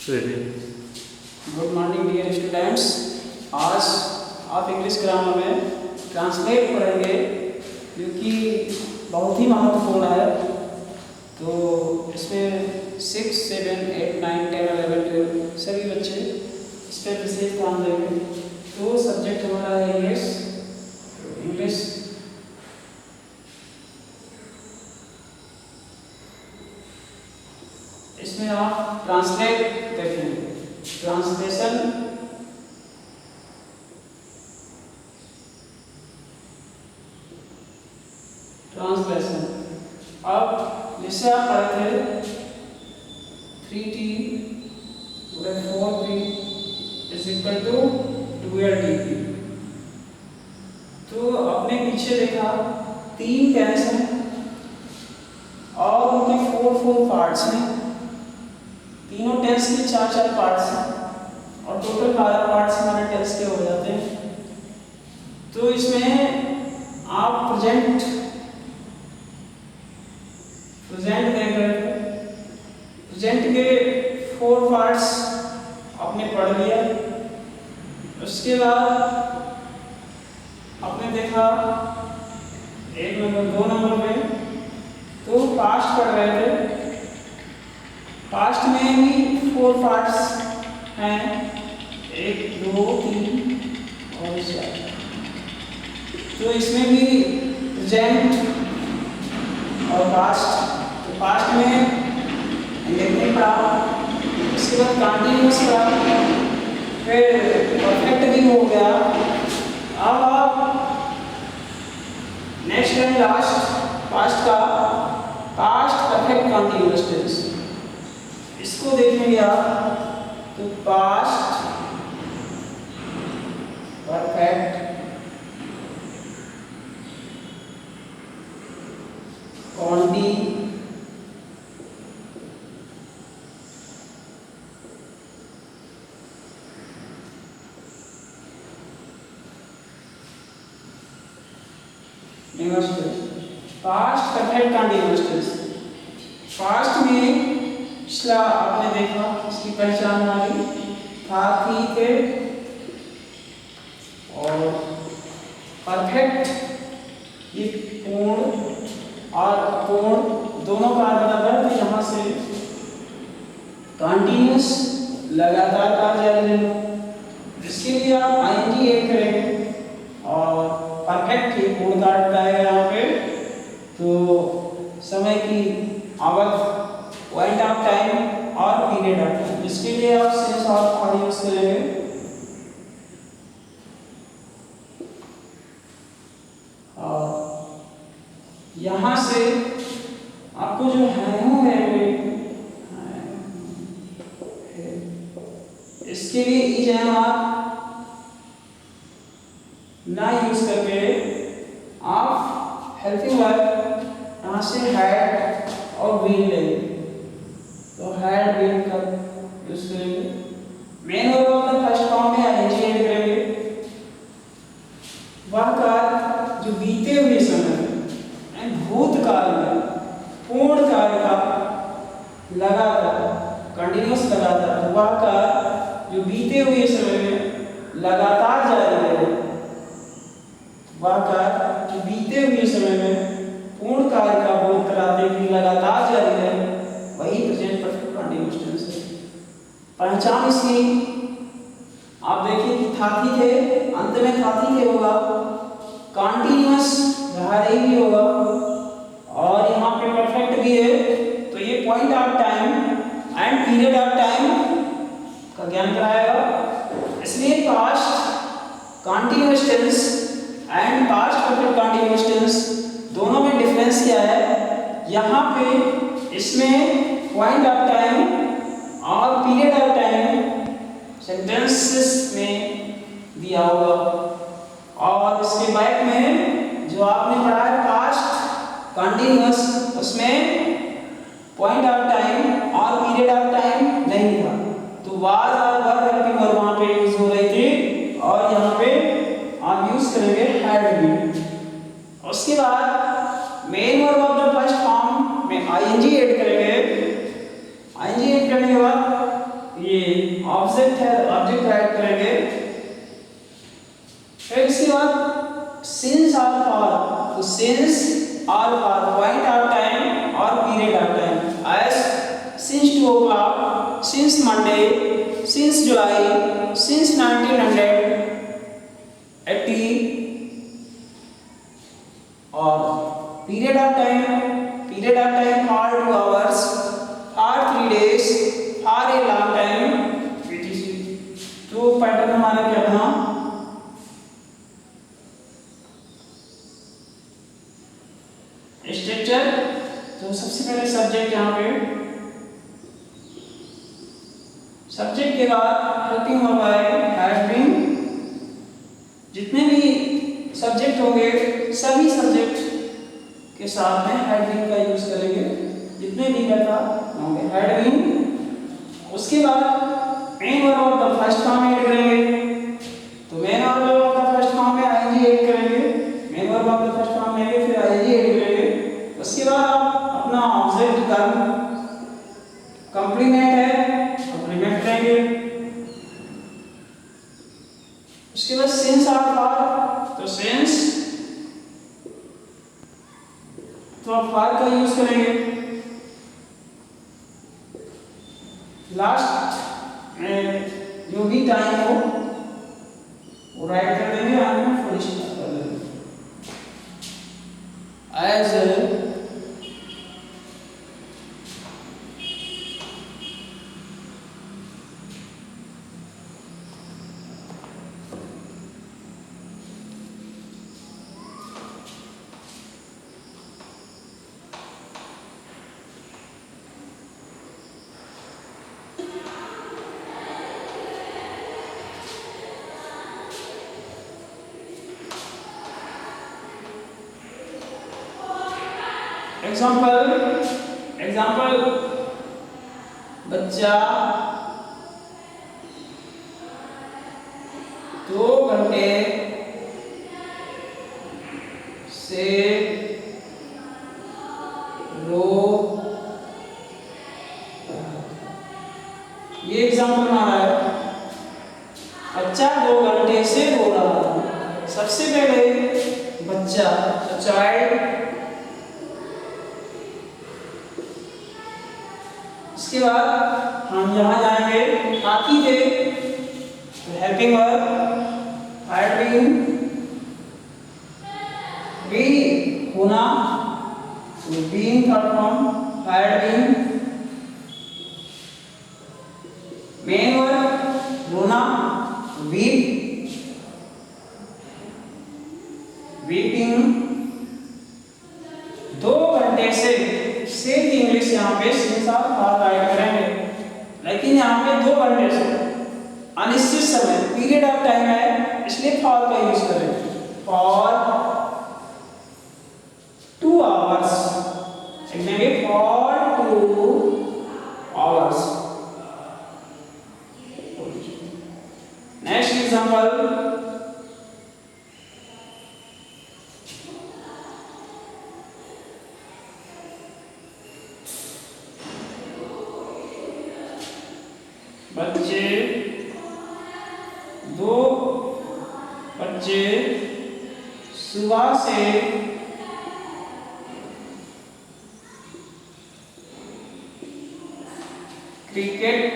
Good morning dear students. आज आप English grammar में ट्रांसलेट पढ़ेंगे जो कि बहुत ही महत्वपूर्ण है। तो इसमें 6, 7, 8, 9, 10, 11, 12 सभी बच्चे इस पर विशेष ध्यान देंगे। तो सब्जेक्ट हमारा है इंग्लिश। इसमें आप ट्रांसलेट देखेंगे, ट्रांसलेशन, ट्रांसलेशन। अब जैसे आप पढ़े थे 3t 4p is equal to 12dp। तो आपने पीछे देखा 3 टेंस हैं और उनके 4 पार्ट्स हैं। तीनों टेंस के 4 पार्ट्स हैं और टोटल 12 पार्ट्स हमारे टेंस के हो जाते हैं। तो इसमें आप प्रेजेंट देख रहे थे। प्रेजेंट के 4 पार्ट्स आपने पढ़ लिया। उसके बाद आपने देखा 1 नंबर 2 नंबर में तो पास्ट पढ़ रहे थे। पास्ट में भी 4 पार्ट्स हैं, 1, 2, 3 और 4। तो इसमें भी प्रेजेंट और पास्ट। तो पास्ट में इंडेफिनिट पढ़ा, उसके बाद कंटीन्यूअस पढ़ा, फिर परफेक्ट भी हो गया। अब आप नेक्स्ट एंड लास्ट पास्ट का पास्ट परफेक्ट कंटीन्यूअस टेंस इसको देखेंगे आप। तो past perfect continuous past perfect continuous tense. Past में पिछला आपने देखा, इसकी पहचान हमारी था, थी, थे। और परफेक्ट ये पूर्ण और अपूर्ण दोनों का बराबर। तो यहाँ से कंटीन्यूअस लगातार कार्य जारी रहना, जिसके लिए आप आईएनजी ऐड करेंगे और परफेक्ट ही पूर्ण कार्य आएगा यहाँ पे। तो समय की अवधि, पॉइंट ऑफ टाइम और पीरियड ऑफ टाइम, इसके लिए आप सेंस ऑफ और यूज करेंगे। और यहाँ से आपको जो है इसके लिए इज आप ना यूज करके आप हेल्पिंग वर्ब यहाँ से हैड और बीन लेंगे। तो हैड बीन का यूज करेंगे। Main verb of the first form में आईएनजी ऐड करेंगे। वह कार्य जो बीते हुए समय में, भूतकाल में, पूर्ण कार्य का लगातार कंटीन्यूअस लगातार, वह कार्य जो बीते हुए समय में लगातार जारी रहे, वह कार्य जो बीते हुए समय में पूर्ण कार्य का बोध कराते हुए लगातार जारी रहे, वही प्रेजेंट परफेक्ट कंटीन्यूअस टेंस है। पहचान इसकी आप देखिए कि था, थी, थे, अंत में था, थी, थे होगा, कंटीन्यूअस रही भी होगा और यहाँ पे परफेक्ट भी है। तो ये point of time and period of time का ज्ञान कराएगा। इसलिए past continuous tense and past perfect continuous tense दोनों में डिफरेंस क्या है। यहाँ पे इसमें पॉइंट ऑफ टाइम और पीरियड ऑफ टाइम सेंटेंसेस में दिया होगा और इसके बैक में जो आपने पढ़ा है पास्ट कंटीन्यूअस, उसमें पॉइंट ऑफ टाइम और पीरियड ऑफ टाइम नहीं था। तो वाज और वर हेल्पिंग वर्ब वहां पे यूज हो रही थी और यहाँ पे आप यूज करेंगे हैड बीन। उसके बाद main verb of the first form में आईएनजी ऐड करेंगे। आईएनजी ऐड करने के बाद ये ऑब्जेक्ट है, ऑब्जेक्ट ऐड करेंगे। फिर इसके बाद सिंस और फॉर, तो सिंस और फॉर पॉइंट ऑफ टाइम और period of time, as since 2 o'clock, since Monday, since जुलाई, सिंस 1980, और period of time for 2 hours, for 3 days, for a long time, तो पैटर्न हमारा क्या था, स्ट्रक्चर। तो सबसे पहले सब्जेक्ट, यहाँ पे सब्जेक्ट के बाद हेल्पिंग वर्ब है हैज बीन। जितने भी सब्जेक्ट होंगे सभी सब्जेक्ट के साथ में हैड बीन का यूज करेंगे, जितने भी करता होंगे हैड बीन। उसके बाद main verb of the first form add करेंगे, तो main verb of the first form में आईएनजी ऐड करेंगे, main verb of the first form में फिर आईएनजी ऐड करेंगे। उसके बाद आप अपना ऑब्जेक्ट कर्म कंप्लीमेंट है, कंप्लीमेंट करेंगे। उसके बाद सिंस और फॉर, तो सिंस तो आप फॉर का यूज करेंगे। लास्ट में जो भी टाइम हो वो राइट कर देंगे, आगे में फुल स्टॉप कर देंगे। एज एग्जाम्पल बच्चा 2 घंटे से रो, ये एग्जाम्पल हमारा है। बच्चा 2 घंटे से रो रहा है। सबसे पहले बच्चा, चाइल्ड, इसके बाद हम यहाँ जाएंगे आती थे, तो helping verb had been, be होना, तो being third form had been, main verb रोना, वीप, वीपिंग। 2 घंटे से की इंग्लिश यहाँ पे सिंस और फॉर राइट करेंगे, लेकिन यहाँ पे 2 घंटे से अनिश्चित समय पीरियड ऑफ टाइम है, इसलिए फॉर का यूज करेंगे। फॉर 2 hours लिखेंगे, फॉर 2 hours। नेक्स्ट एग्जांपल, दो बच्चे सुबह से क्रिकेट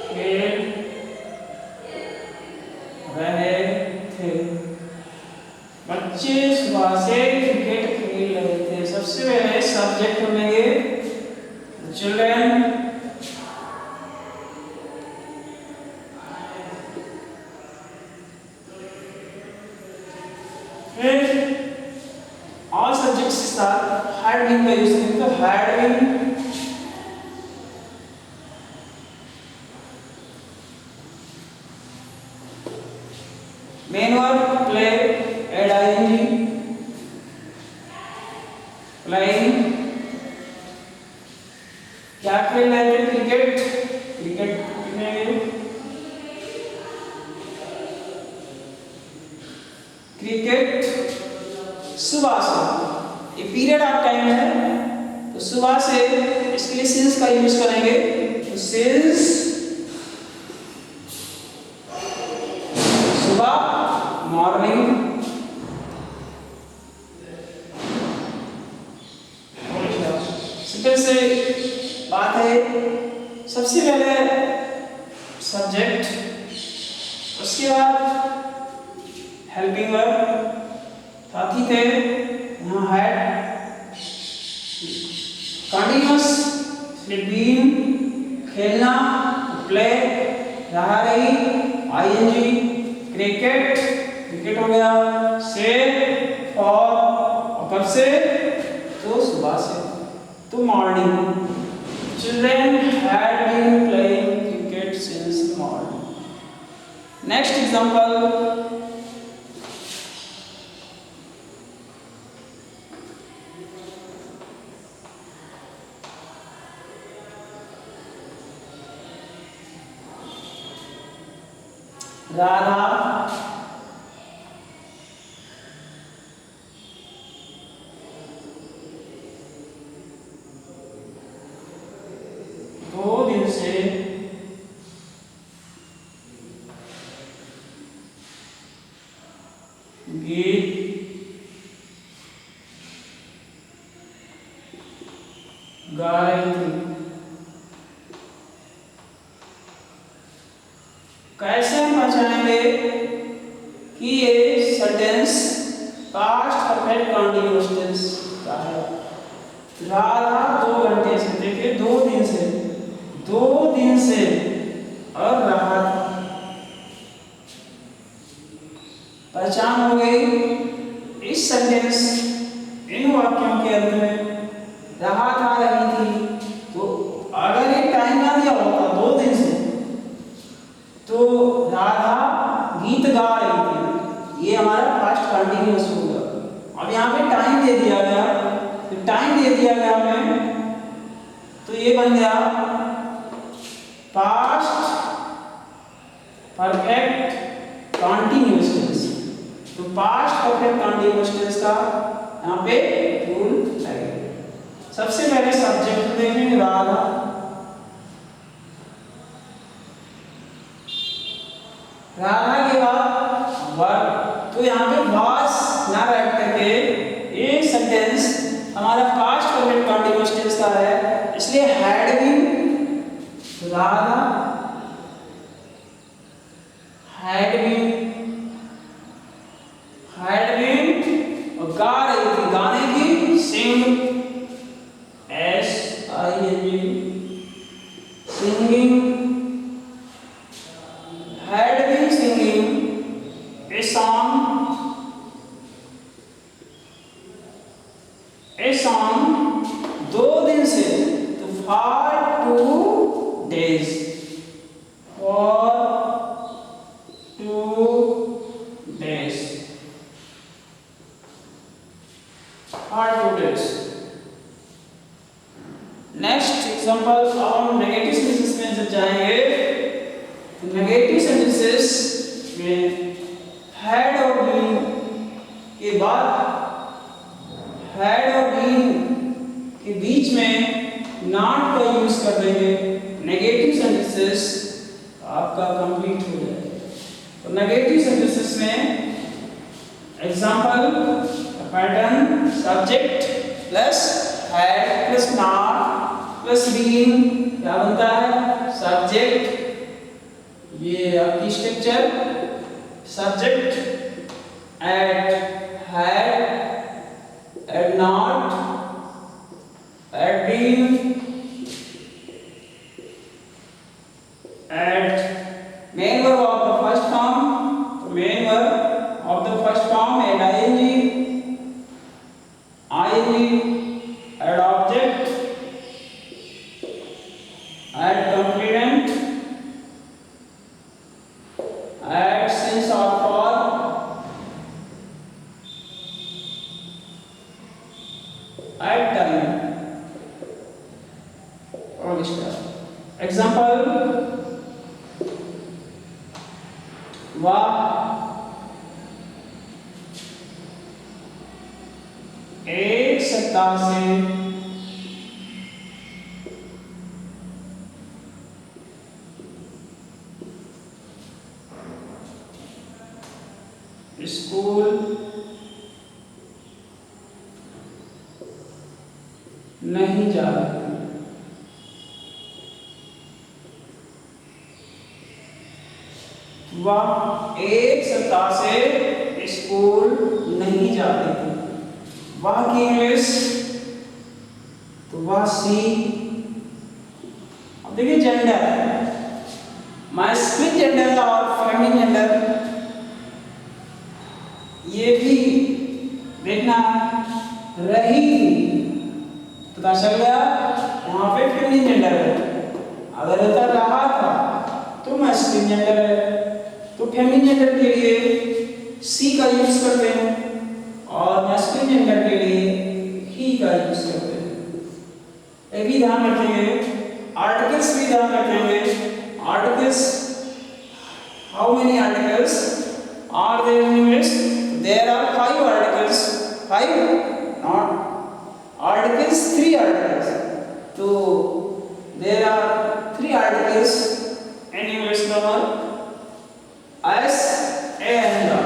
खेल रहे थे। बच्चे सुबह से क्रिकेट खेल रहे थे। सबसे पहले सब्जेक्ट बनेंगे चिल्ड्रन, फिर ऑल सब्जेक्ट्स के साथ हैड बीन का यूज करेंगे, तो had been, main verb play, ed ING, playing, क्या खेल रहे थे, क्रिकेट, क्रिकेट में क्रिकेट सुबह से, ये पीरियड ऑफ टाइम है, तो सुबह से इसके लिए सिंस का यूज करेंगे। तो सिंस सुबह मॉर्निंग, से बात है सबसे पहले सब्जेक्ट, उसके बाद हेल्पिंग वर्ब, साथी थे यहाँ हैड, कंटिन्यूअस बीन, खेलना प्ले, रहा रही आईएनजी, क्रिकेट क्रिकेट हो गया, से फॉर और कब से तो सुबह से तो morning. Children had been playing cricket since morning. Next example, Radha से गीत गा रही थी। कैसे हम पहचानेंगे कि ये sentence past perfect continuous tense का है? राधा 2 घंटे से, देखिए 2 दिन से और रहा था, पहचान हो गई। इस सेंटेंस इन वाक्यों के अंत में रहा था रही थी, तो अगर एक टाइम ना दिया होता 2 दिन से, तो राधा गीत गा रही थी, ये हमारा पास्ट कंटीन्यूअस होगा। अब यहाँ पे टाइम दे दिया गया, तो टाइम दे दिया गया हमें, तो ये बन गया पास्ट परफेक्ट कंटीन्यूअस टेंस। तो पास्ट परफेक्ट कंटीन्यूअस टेंस का यहाँ पे रूल लगेगा। सबसे पहले सब्जेक्ट देखेंगे राधा, राधा के बाद वर्ब, तो यहाँ पे वाज ना रख करके ये सेंटेंस हमारा पास्ट परफेक्ट कंटीन्यूअस टेंस का है, इसलिए had been, Radha had been और गा रही थी, गाने की sing, SING singing, had been singing a song 2 दिन से, तो for 2 days, for 2 days, for 2 days। Next example, अब हम नेगेटिव सेंटेंसेस में जब जाएंगे, तो नेगेटिव सेंटेंसेस में हैड और बीन के बाद, हैड और बीन के बीच में नॉट का यूज कर देंगे, नेगेटिव सेंटेंसेस आपका कंप्लीट हो जाएगा। तो नेगेटिव सेंटेंसेस में example pattern, subject plus had plus not plus been क्या बनता है? सब्जेक्ट। ये आपकी structure, subject at had, at not, at been, at main verb of the first form, main verb of the first form and ing, at object, at complement, at since or for, at time, और इस तरह। Example, वाह 1 सप्ताह से school नहीं जा रहे थे। वह एक सप्ताह से स्कूल नहीं जाते थे। वह की इंग्लिश, तो वह सी। अब देखिए जेंडर, मैस्कुलिन जेंडर और फेमिनिन जेंडर, ये भी देखना रही थी, पता चल गया वहां पे फेमिनिन जेंडर है। अगर होता रहा था तो मैस्कुलिन जेंडर है। तो फेमिनिन जेंडर के लिए सी का यूज करते हैं और मैस्कुलिन जेंडर के लिए ही का यूज करते हैं। एक भी ध्यान रखेंगे, आर्टिकल्स भी ध्यान रखेंगे। Articles, how many articles are there in English? There are 5 articles. 5 not articles, 3 articles. तो there are 3 articles in English grammar: as, and the,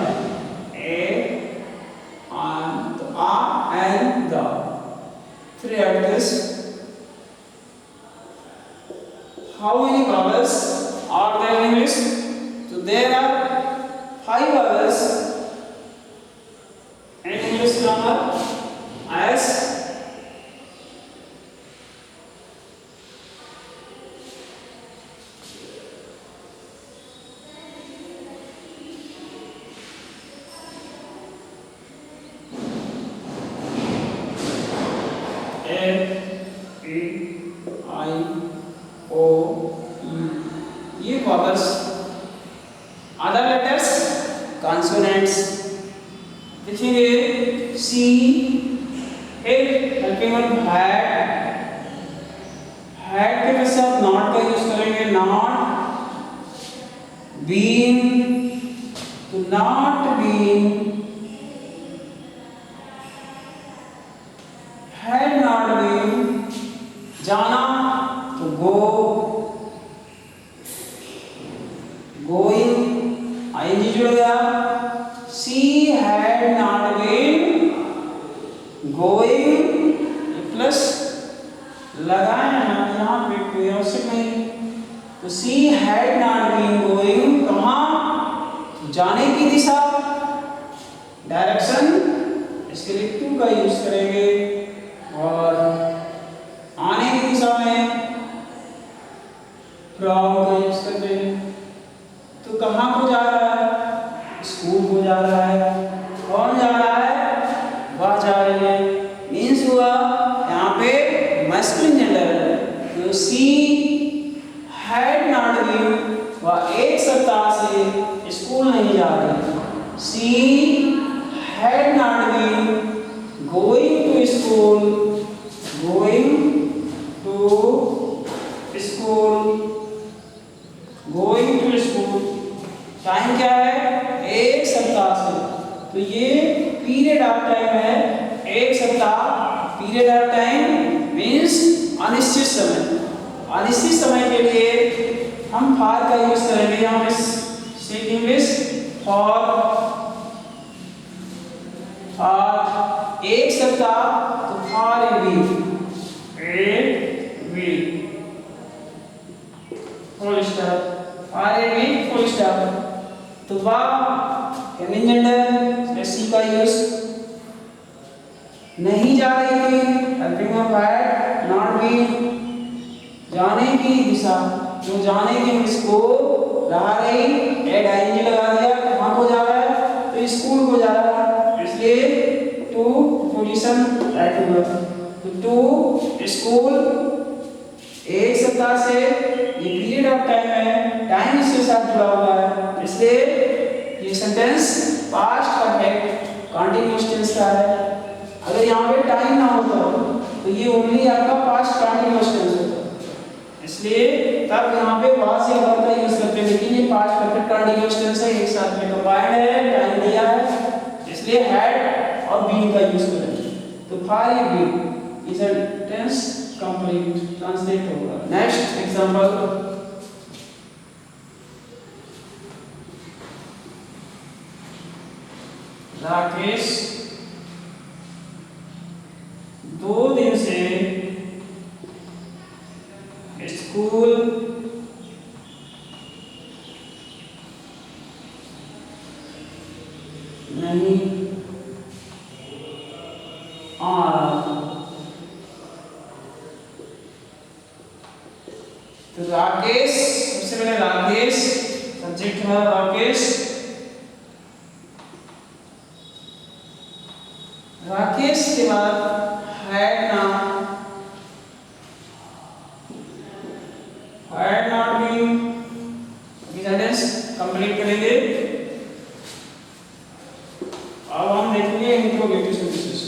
and the, 3 articles. How many vowels are there in English? So there are 5 vowels in English grammar: as, ये vowels. Other letters, consonants. देखेंगे C, helping on had, के साथ not का use करेंगे, not, been, तो not been, had not been, जाना तो go, going, ing जुड़ गया। She had not been going, plus लगाए ना यहाँ पे, कोई आवश्यक नहीं। तो she had not been going, कहाँ? जाने की दिशा, डायरेक्शन, इसके लिए to का यूज करेंगे। और आने की दिशा में from का यूज करते हैं। तो कहाँ को जा रहा है? स्कूल को जा रहा है। कौन जा रहा है? वह जा रही है। मीन्स हुआ यहाँ पे मैस्कुलिन जेंडर है। तो सी हैड नॉट बीन, वह एक सप्ताह से स्कूल नहीं जा रही। She had not been going to school, going to school, going to school. Time क्या है? एक सप्ताह से। तो ये पीरियड ऑफ टाइम है, एक सप्ताह। पीरियड ऑफ टाइम मीन्स अनिश्चित समय। अनिश्चित समय के लिए हम फॉर का यूज करेंगे। यहाँ पे सेट इंग्लिश फॉर, एक सप्ताह, तो for a week, a week, full stop, for a week, full stop. तो वह फेमिनिन जेंडर, सी का यूज, नहीं जा रही थी, helping of had not been, जाने की दिशा, जो जाने की इसको रहा रही, एड आईएनजी लगा दिया, कहाँ को जा रहा है? तो स्कूल को जा रहा है, इसलिए टू पोजीशन राइट होगा। तो टू स्कूल, एक सप्ताह से, ये पीरियड ऑफ टाइम है, टाइम इसके साथ जुड़ा हुआ है, इसलिए ये sentence past perfect continuous tense का है। अगर यहाँ पे टाइम ना होता तो ये ओनली आपका पास्ट कंटीन्यूअस टेंस होता, इसलिए तब यहाँ पे वहां से अगर का यूज करते हैं। लेकिन ये पास्ट परफेक्ट कंटीन्यूअस टेंस है, एक साथ में कंबाइंड है, टाइम दिया है, इसलिए हैड और बीन का यूज करेंगे। तो for a week is a tense complete, translate होगा। नेक्स्ट एग्जांपल, राकेश 2 दिन से स्कूल नहीं आ रहा था। तो राकेश, सबसे पहले राकेश सब्जेक्ट है राकेश। राकेश के बाद हैड नॉट बीन की सेंटेंस कंप्लीट करेंगे। अब हम देखेंगे इंट्रोगेटिव सेंटेंसेस।